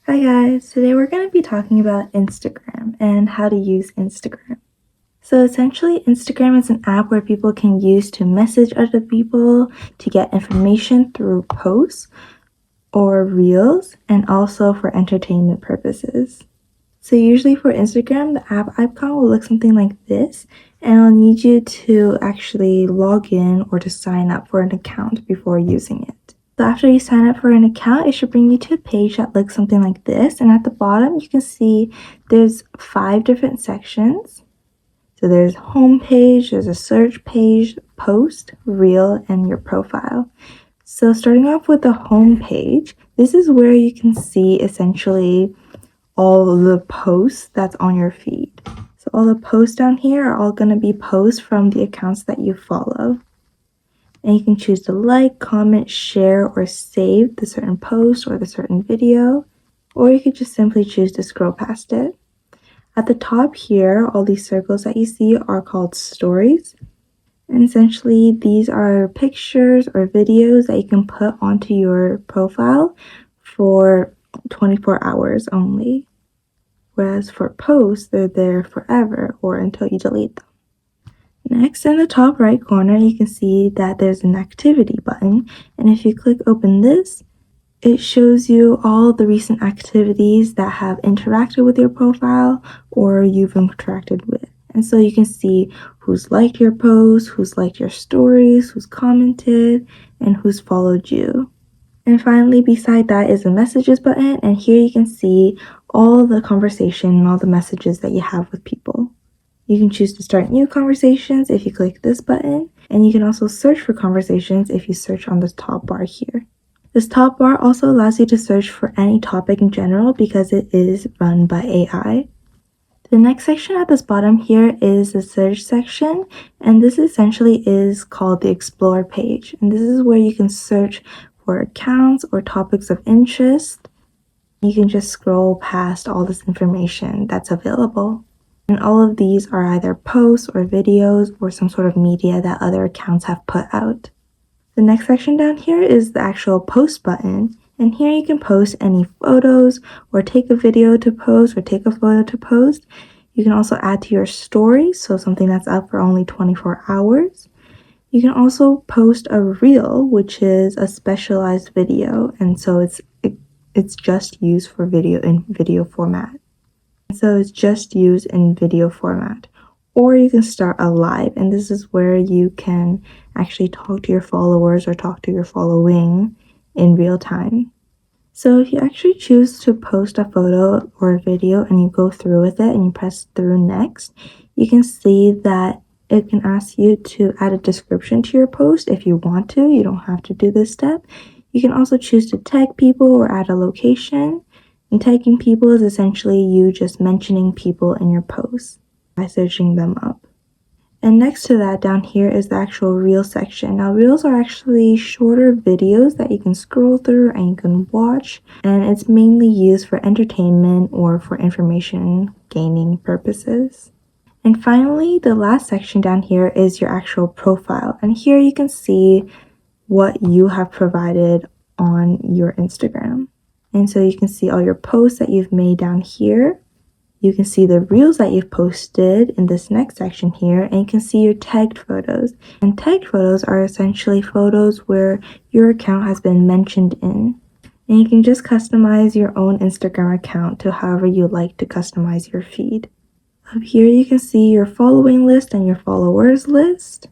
Hi guys, today we're going to be talking about Instagram and how to use Instagram. So essentially, Instagram is an app where people can use to message other people, to get information through posts or reels, and also for entertainment purposes. So usually for Instagram, the app icon will look something like this, and it'll need you to actually log in or to sign up for an account before using it. So after you sign up for an account, it should bring you to a page that looks something like this. And at the bottom, you can see there's 5 different sections. So there's home page, there's a search page, post, reel, and your profile. So starting off with the home page, this is where you can see essentially all the posts that's on your feed. So all the posts down here are all going to be posts from the accounts that you follow. And you can choose to like, comment, share, or save the certain post or the certain video, or you could just simply choose to scroll past it. At the top here, all these circles that you see are called stories. And essentially, these are pictures or videos that you can put onto your profile for 24 hours only. Whereas for posts, they're there forever or until you delete them. Next, in the top right corner, you can see that there's an activity button, and if you click open this, it shows you all the recent activities that have interacted with your profile or you've interacted with. And so you can see who's liked your posts, who's liked your stories, who's commented, and who's followed you. And finally, beside that is the messages button, and here you can see all the conversation and all the messages that you have with people. You can choose to start new conversations if you click this button, and you can also search for conversations if you search on this top bar here. This top bar also allows you to search for any topic in general because it is run by AI. The next section at this bottom here is the search section, and this essentially is called the Explore page. And this is where you can search for accounts or topics of interest. You can just scroll past all this information that's available. And all of these are either posts or videos or some sort of media that other accounts have put out. The next section down here is the actual post button. And here you can post any photos or take a video to post or take a photo to post. You can also add to your story, so something that's up for only 24 hours. You can also post a reel, which is a specialized video. And so it's just used for video in video format. So it's just used in video format. Or you can start a live, and this is where you can actually talk to your followers or talk to your following in real time. So if you actually choose to post a photo or a video and you go through with it and you press through next, you can see that it can ask you to add a description to your post if you want to. You don't have to do this step. You can also choose to tag people or add a location. And tagging people is essentially you just mentioning people in your posts by searching them up. And next to that down here is the actual reel section. Now reels are actually shorter videos that you can scroll through and you can watch, and it's mainly used for entertainment or for information gaining purposes. And finally, the last section down here is your actual profile. And here you can see what you have provided on your Instagram. And so you can see all your posts that you've made down here. You can see the reels that you've posted in this next section here, and you can see your tagged photos. And tagged photos are essentially photos where your account has been mentioned in. And you can just customize your own Instagram account to however you like to customize your feed. Up here you can see your following list and your followers list.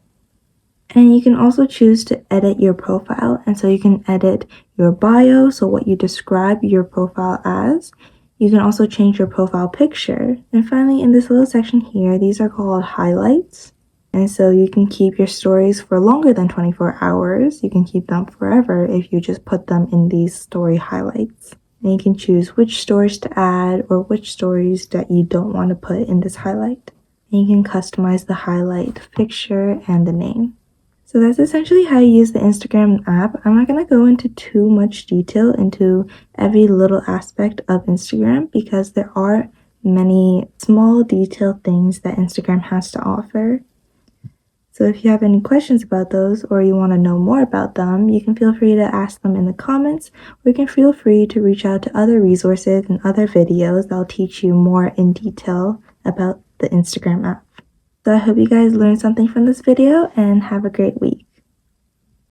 And you can also choose to edit your profile, and so you can edit your bio, so what you describe your profile as. You can also change your profile picture. And finally, in this little section here, these are called highlights. And so you can keep your stories for longer than 24 hours. You can keep them forever if you just put them in these story highlights. And you can choose which stories to add or which stories that you don't want to put in this highlight. And you can customize the highlight picture and the name. So that's essentially how you use the Instagram app. I'm not going to go into too much detail into every little aspect of Instagram because there are many small detailed things that Instagram has to offer. So if you have any questions about those or you want to know more about them, you can feel free to ask them in the comments, or you can feel free to reach out to other resources and other videos that'll teach you more in detail about the Instagram app. So I hope you guys learned something from this video and have a great week.